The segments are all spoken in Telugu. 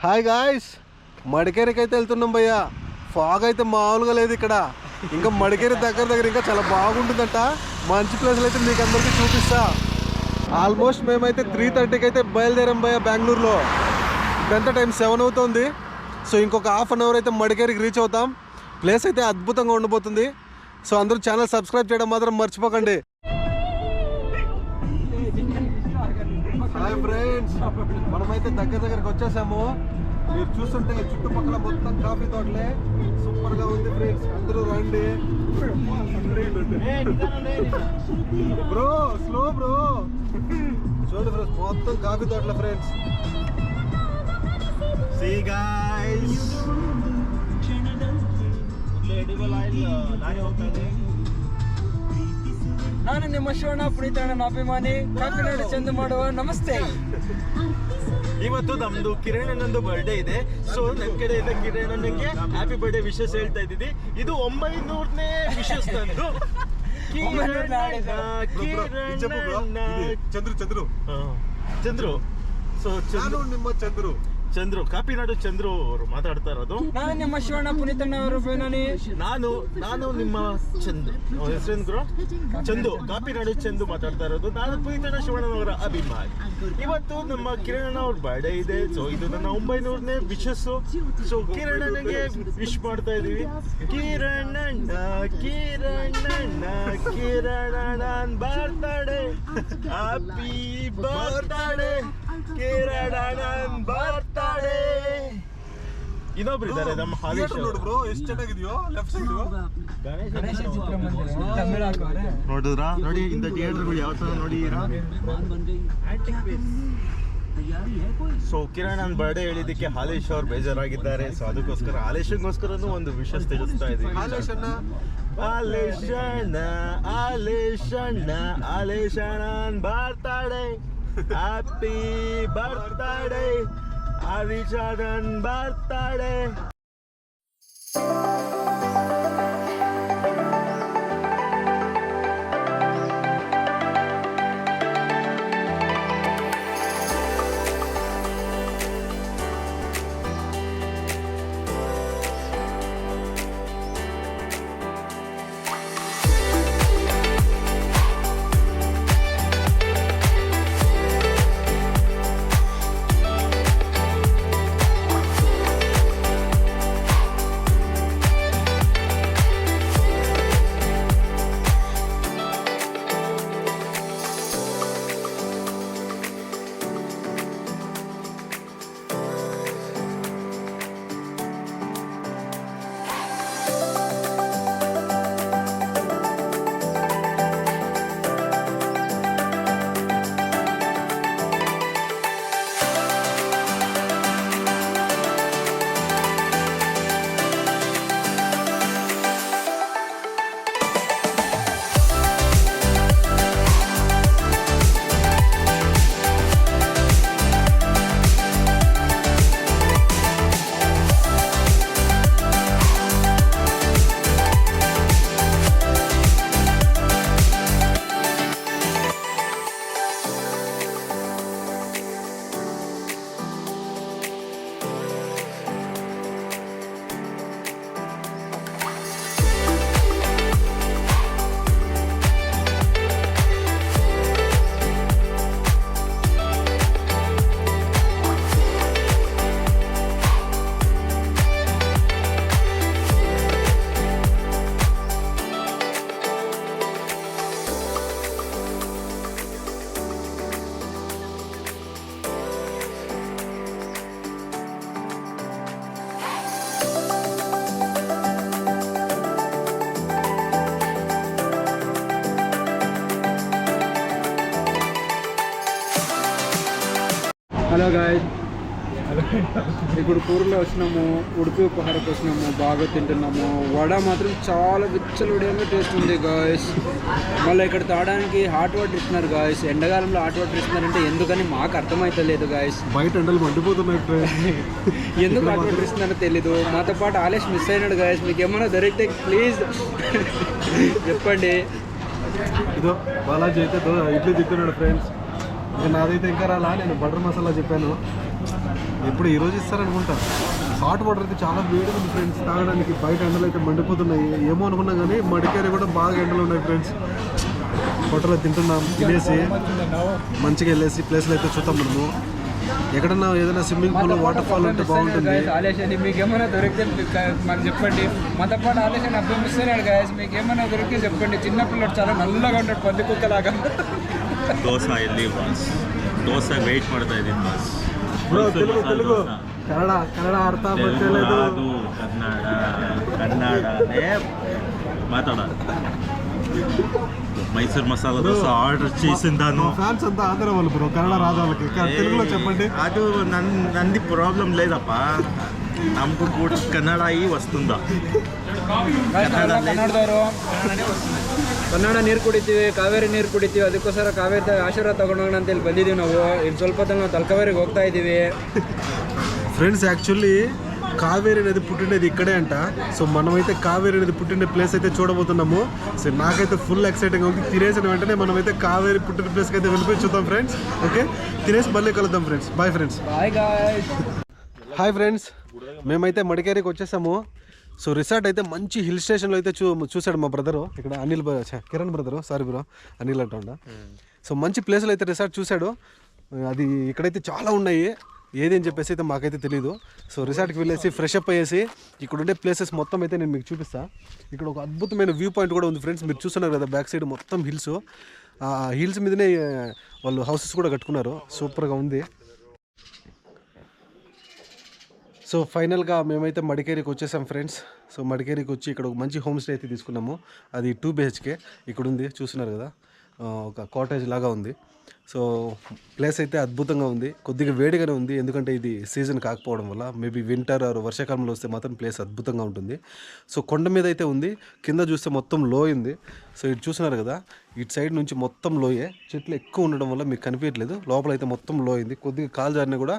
హాయ్ గాయ్స్, మడికేరికి అయితే వెళ్తున్నాం భయ్య. ఫాగ్ అయితే మామూలుగా లేదు ఇక్కడ. ఇంకా మడికేరి దగ్గర ఇంకా చాలా బాగుంటుందంట. మంచి ప్లేస్లు అయితే మీకు అందరికీ చూపిస్తా. ఆల్మోస్ట్ మేమైతే 3:30కి అయితే బయలుదేరాం భయ్య బెంగళూరులో. ఎంత టైం 7 అవుతుంది. సో ఇంకొక హాఫ్ అన్ అవర్ అయితే మడికేరికి రీచ్ అవుతాం. ప్లేస్ అయితే అద్భుతంగా ఉండబోతుంది. సో అందరూ ఛానల్ సబ్స్క్రైబ్ చేయడం మాత్రం మర్చిపోకండి. హాయ్ ఫ్రెండ్స్, మనమైతే దగ్గరికి వచ్చేసాము. మీరు చూస్తుంటే చుట్టుపక్కల మొత్తం కాఫీ తోటలే. సూపర్ గా ఉంది ఫ్రెండ్స్, అందరూ రండి. బ్రో స్లో బ్రో, చూడండి ఫ్రెండ్స్ మొత్తం కాఫీ తోటలే ఫ్రెండ్స్. See guys, ನಾನು ನಿಮ್ಮ ಶಿವಣ್ಣ ಪುನೀತಣ್ಣನ ಅಭಿಮಾನಿ ಕಾಪಿನಾಡು ಚಂದು ಮಾಡುವ ನಮಸ್ತೆ. ಇವತ್ತು ನಮ್ದು ಕಿರಣ್ ಅಣ್ಣಂದು ಬರ್ಡೇ ಇದೆ. ಸೊ ನನ್ನ ಕಡೆಯಿಂದ ಕಿರಣ್ ಅಣ್ಣಂಗೆ ಹ್ಯಾಪಿ ಬರ್ಡೇ ವಿಶಸ್ ಹೇಳ್ತಾ ಇದ್ದೀವಿ. ಇದು 900ನೇ ವಿಶಸ್ ನಂದು. ಚಂದ್ರು ಸೊ ಚಂದ್ರು ಕಾಪಿನಾಡು ಚಂದ್ರು ಅವರು ಮಾತಾಡ್ತಾ ಇರೋದು. ನಾನು ನಿಮ್ಮ ಶಿವಣ್ಣ ಪುನೀತಣ್ಣ ಅವರ ಅಭಿಮಾನಿ. ನಾನು ನಿಮ್ಮ ಹೆಸರೇನು ಚಂದು, ಕಾಪಿನಾಡು ಚಂದು ಮಾತಾಡ್ತಾ ಇರೋದು. ನಾನು ಪುನೀತಣ್ಣ ಶಿವಣ್ಣನವರ ಅಭಿಮಾನಿ. ಇವತ್ತು ನಮ್ಮ ಕಿರಣ್ ಅವ್ರ ಬರ್ಡೇ ಇದೆ. ಸೊ ಇದು ನನ್ನ 900ನೇ ವಿಶಸ್ಸು. ಸೊ ಕಿರಣ್ ಅಣ್ಣಗೆ ವಿಶ್ ಮಾಡ್ತಾ ಇದೀವಿ. ಕಿರಣ್ ಅಣ್ಣ ಬರ್ತಾಡೆ, ಹ್ಯಾಪಿ ಬರ್ತಾಡೆ ಕಿರಣ್ ಅಣ್ಣನ್ ಬರ್ತಾಡೆ. ಇನ್ನೊಬ್ರು ಇದ್ದಾರೆ ನಮ್ಮ ಹಾಲೇಶ್ ಬ್ರೋ, ಎಷ್ಟು ಚೆನ್ನಾಗಿದೆಯೋ ಲೆಫ್ಟ್ ಸೈಡ್ ಗಣೇಶ ಚಿತ್ರಮಂದಿರ ತಮಿಳು ಹಾಕೋರೆ ನೋಡಿದ್ರಾ? ನೋಡಿ ಇಂಥ ಥಿಯೇಟರ್ಗಳು ಯಾವ ತರ ನೋಡಿದ್ದೀರಾ? ಸೊ ಕಿರಣ್ ನನ್ನ ಬರ್ಡೇ ಹೇಳಿದ್ದಕ್ಕೆ ಹಾಲೇಶ್ ಅವ್ರು ಬೇಜಾರಾಗಿದ್ದಾರೆ. ಸೊ ಅದಕ್ಕೋಸ್ಕರ ಹಾಲೇಶನ್ಗೋಸ್ಕರನೂ ಒಂದು ವಿಶಸ್ ತಿಳಿಸ್ತಾ ಇದ್ದೀವಿ. ಹಾಲೇಶಣ್ಣನ್ ಬರ್ತಾಡೆ, ಹ್ಯಾಪಿ ಬರ್ತಾಡೆ ಆದಿಶಾದನ್ ಬರ್ತಾಡೆ. హలో గాయస్, ఇప్పుడు కూరలో వచ్చినాము, ఉడిపి ఉపహారకు వచ్చినాము, బాగా తింటున్నాము. వడ మాత్రం చాలా విచ్చలవిడిగా టేస్ట్ ఉంది గాయస్. మళ్ళీ ఇక్కడ తాగడానికి హాట్ వాటర్ ఇస్తున్నారు గాయస్. ఎండాకాలంలో హాట్ వాటర్ ఇస్తున్నారంటే ఎందుకని మాకు అర్థమైతలేదు గాయస్. బయట ఎండలు మండిపోతున్నాయి. ఎందుకు హాట్ వాటర్ ఇస్తున్నారో తెలీదు. మాతో పాటు ఆలేష్ మిస్ అయినాడు గాయస్. మీకు ఏమైనా దొరికితే ప్లీజ్ చెప్పండి. ఇదో బాలాజీ అయితే ఇడ్లీ తింటున్నాడు ఫ్రెండ్స్. నాదైతే ఇంకా రాలా. నేను బటర్ మసాలా చెప్పాను. ఎప్పుడు ఈరోజు ఇస్తారనుకుంటా. హాట్ వాటర్ అయితే చాలా వేడిగా ఉంది ఫ్రెండ్స్ తాగడానికి. బయట ఎండలు అయితే మండిపోతున్నాయి. ఏమో అనుకున్నా కానీ మడికేరి కూడా బాగా ఎండలు ఉన్నాయి ఫ్రెండ్స్. హోటల్లో తింటున్నాం, తినేసి మంచిగా వెళ్ళేసి ప్లేస్లో అయితే చూద్దాం. మనము ఎక్కడన్నా ఏదైనా స్విమ్మింగ్ పూల్ వాటర్ ఫాల్ ఉంటే బాగుంటుంది. ఆలోచన మీకు ఏమైనా దొరికితే మనకు చెప్పండి. మనతో పాటు ఆలోచన అర్థం ఇస్తున్నాడు గాయస్. మీకు ఏమైనా దొరికితే చెప్పండి. చిన్నపిల్లడు చాలా నల్లగా ఉంటాడు, పంది కుక్కలాగా. ದೋಸೆ ಎಲ್ಲಿ ಬಾಸ್ ದೋಸೆ ವೆಯ್ಟ್ ಮಾಡ್ತಾ ಇದ್ದೀನಿ ಬಾಸ್. ಬ್ರೋ తెలుగు ಕನ್ನಡ ಅರ್ಥ ಆಗ್ತಿಲ್ಲ. ಅದು ಕನ್ನಡನೇ ಮಾತಾಡೋದು. మైసూర్ మసాలా దోశ ఆర్డర్ చేసిందాను. ఫ్యాన్స్ అంతా ఆంధ్ర వాళ్ళు బ్రో, కన్నడ రాదు వాళ్ళకి. తెలుగులో చెప్పండి. ಅದು ನಂದು ಪ್ರಾಬ್ಲಮ್ లేదప్ప. ನಮಗೂ ಕೂಡ ಕನ್ನಡ ವಸ್ತುಂದ. ಕನ್ನಡ ನೀರು ಕುಡಿತೀವಿ, ಕಾವೇರಿ ನೀರು ಕುಡಿತೀವಿ. ಅದಕ್ಕೋಸ್ಕರ ಕಾವೇರಿ ಆಶೀರ್ವಾದ ತಗೊಂಡೋಗೋಣ ಅಂತೇಳಿ ಬಂದಿದ್ದೀವಿ ನಾವು. ಇಲ್ಲಿ ಸ್ವಲ್ಪ ಹೊತ್ತಲ್ಲಿ ನಾವು ತಲಕಾವೇರಿಗೆ ಹೋಗ್ತಾ ಇದ್ದೀವಿ ఫ్రెండ్స్. యాక్చువల్లీ కావేరి నది పుట్టినది ఇక్కడే అంట. సో మనమైతే కావేరి నది పుట్టిన ప్లేస్ అయితే చూడబోతున్నాము. సో నాకైతే ఫుల్ ఎక్సైటింగ్ ఉంది. తినేసిన వెంటనే మనమైతే కావేరి పుట్టిన ప్లేస్కి అయితే వెళ్ళిపోయి చూద్దాం ఫ్రెండ్స్. ఓకే, తినేసి మళ్ళీ కలుద్దాం friends. Bye friends. Bye guys. Hi friends, మేమైతే మడికేరికి వచ్చేసాము. సో రిసార్ట్ అయితే మంచి హిల్ స్టేషన్లో అయితే చూసాడు మా బ్రదరు. ఇక్కడ Anil Kiran brother, sorry bro, Anil అంటా. సో మంచి ప్లేస్లో అయితే రిసార్ట్ చూశాడు. అది ఇక్కడైతే చాలా ఉన్నాయి. ఏది అని చెప్పేసి అయితే మాకైతే తెలీదు. సో రిసార్ట్కి వెళ్ళేసి ఫ్రెష్ అప్ అయ్యేసి ఇక్కడ ఉండే ప్లేసెస్ మొత్తం అయితే నేను మీకు చూపిస్తాను. ఇక్కడ ఒక అద్భుతమైన వ్యూ పాయింట్ కూడా ఉంది ఫ్రెండ్స్. మీరు చూస్తున్నారు కదా బ్యాక్ సైడ్ మొత్తం హిల్స్. హిల్స్ మీదనే వాళ్ళు హౌసెస్ కూడా కట్టుకున్నారు. సూపర్గా ఉంది. సో ఫైనల్గా మేమైతే మడికేరికి వచ్చేసాం ఫ్రెండ్స్. సో మడికేరికి వచ్చి ఇక్కడ ఒక మంచి హోమ్ స్టే అయితే తీసుకున్నాము. అది 2 BHK ఇక్కడ ఉంది, చూస్తున్నారు కదా. ఒక కాటేజ్ లాగా ఉంది. సో ప్లేస్ అయితే అద్భుతంగా ఉంది. కొద్దిగా వేడిగానే ఉంది, ఎందుకంటే ఇది సీజన్ కాకపోవడం వల్ల. మేబీ వింటర్ ఆర్ వర్షాకాలంలో వస్తే మాత్రం ప్లేస్ అద్భుతంగా ఉంటుంది. సో కొండ మీద అయితే ఉంది. కింద చూస్తే మొత్తం లోయ ఉంది. సో ఇటు చూస్తున్నారు కదా, ఇటు సైడ్ నుంచి మొత్తం లోయే. చెట్లు ఎక్కువ ఉండడం వల్ల మీకు కనిపించట్లేదు. లోపల అయితే మొత్తం లోయింది. కొద్దిగా కాలు జారినా కూడా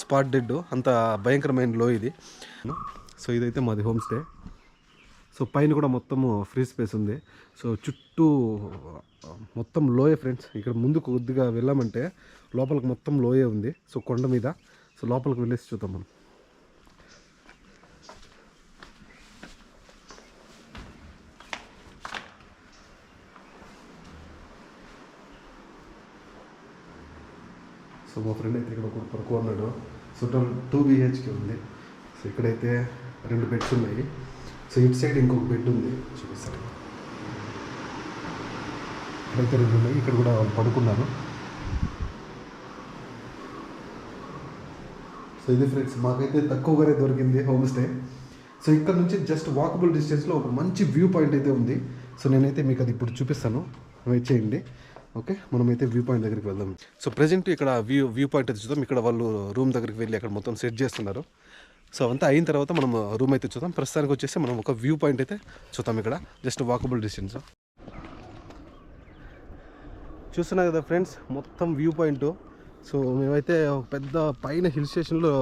స్పాట్ డెడ్, అంత భయంకరమైన లో ఇది. సో ఇదైతే మాది హోమ్ స్టే. సో పైన కూడా మొత్తము ఫ్రీ స్పేస్ ఉంది. సో చుట్టూ మొత్తం లోయే ఫ్రెండ్స్. ఇక్కడ ముందుకు కొద్దిగా వెళ్ళామంటే లోపలికి మొత్తం లోయే ఉంది. సో కొండ మీద. సో లోపలికి వెళ్ళేసి చూద్దాం మనం. సో మా ఫ్రెండ్ అయితే ఇక్కడ ఒక పడుకున్నాడు. సో 2 BHK ఉంది. సో ఇక్కడైతే 2 బెడ్స్ ఉన్నాయి. సో ఇటు సైడ్ ఇంకొక బెడ్ ఉంది, చూపిస్తాను. ఇక్కడైతే 2 ఉన్నాయి. ఇక్కడ కూడా వాళ్ళు పడుకున్నారు. సో ఇది ఫ్రెండ్స్, మాకైతే తక్కువగానే దొరికింది హోమ్ స్టే. సో ఇక్కడ నుంచి జస్ట్ వాకబుల్ డిస్టెన్స్లో ఒక మంచి వ్యూ పాయింట్ అయితే ఉంది. సో నేనైతే మీకు అది ఇప్పుడు చూపిస్తాను, వెయిట్ చేయండి. ఓకే, మనమైతే వ్యూ పాయింట్ దగ్గరికి వెళ్దాం. సో ప్రజెంట్ ఇక్కడ వ్యూ పాయింట్ అయితే చూద్దాం. ఇక్కడ వాళ్ళు రూమ్ దగ్గరికి వెళ్ళి అక్కడ మొత్తం సెట్ చేస్తున్నారు. సో అంతా అయిన తర్వాత మనం రూమ్ అయితే చూద్దాం. ప్రస్తుతానికి వచ్చేసి మనం ఒక వ్యూ పాయింట్ అయితే చూద్దాం. ఇక్కడ జస్ట్ వాకబుల్ డిస్టెన్స్ చూస్తున్నారు కదా ఫ్రెండ్స్, మొత్తం వ్యూ పాయింట్. సో మేమైతే ఒక పెద్ద పైన హిల్ స్టేషన్లో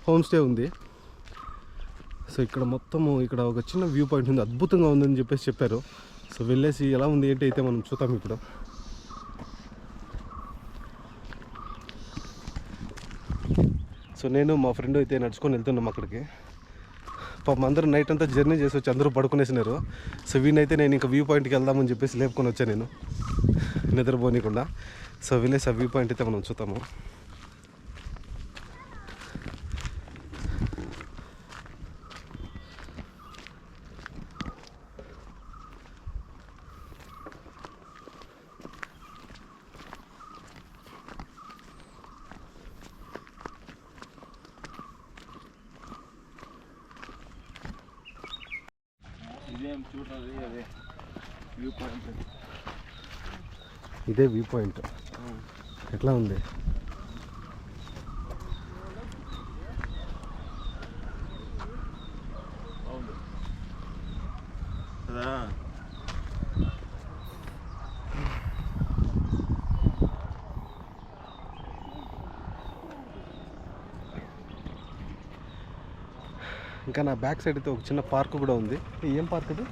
హోమ్ స్టే ఉంది. సో ఇక్కడ మొత్తము ఇక్కడ ఒక చిన్న వ్యూ పాయింట్ ఉంది, అద్భుతంగా ఉందని చెప్పేసి చెప్పారు. సో వెళ్ళేసి ఎలా ఉంది ఏంటి అయితే మనం చూద్దాం ఇప్పుడు. సో నేను మా ఫ్రెండ్ అయితే నడుచుకొని వెళ్తున్నాం అక్కడికి. పాపం అందరూ నైట్ అంతా జర్నీ చేసి వచ్చి అందరూ పడుకునేసినారు. సో వీనైతే నేను ఇంకా వ్యూ పాయింట్కి వెళ్దామని చెప్పేసి లేపుకొని వచ్చాను నేను, నిద్రపోనీకుండా. సో వెళ్ళేసి ఆ వ్యూ పాయింట్ అయితే మనం చూద్దాము. ఇదే వ్యూ పాయింట్. ఎట్లా ఉంది? ఇంకా నా బ్యాక్ సైడ్ అయితే ఒక చిన్న పార్క్ కూడా ఉంది. ఏం పార్క్ అది?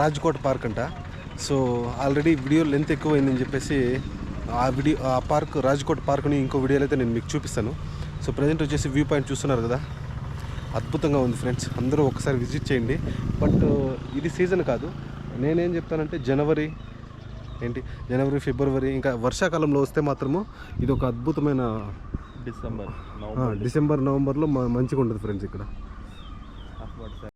రాజ్కోట్ పార్క్ అంట. సో ఆల్రెడీ వీడియో లెంత్ ఎక్కువైందని చెప్పేసి ఆ పార్క్ రాజ్కోట్ పార్క్ని ఇంకో వీడియోలో అయితే నేను మీకు చూపిస్తాను. సో ప్రజెంట్ వచ్చేసి వ్యూ పాయింట్ చూస్తున్నారు కదా, అద్భుతంగా ఉంది ఫ్రెండ్స్. అందరూ ఒకసారి విజిట్ చేయండి. బట్ ఇది సీజన్ కాదు. నేనేం చెప్తానంటే జనవరి, ఫిబ్రవరి, ఇంకా వర్షాకాలంలో వస్తే మాత్రము ఇది ఒక అద్భుతమైన డిసెంబర్, నవంబర్లో మంచిగా ఉంటుంది ఫ్రెండ్స్ ఇక్కడ.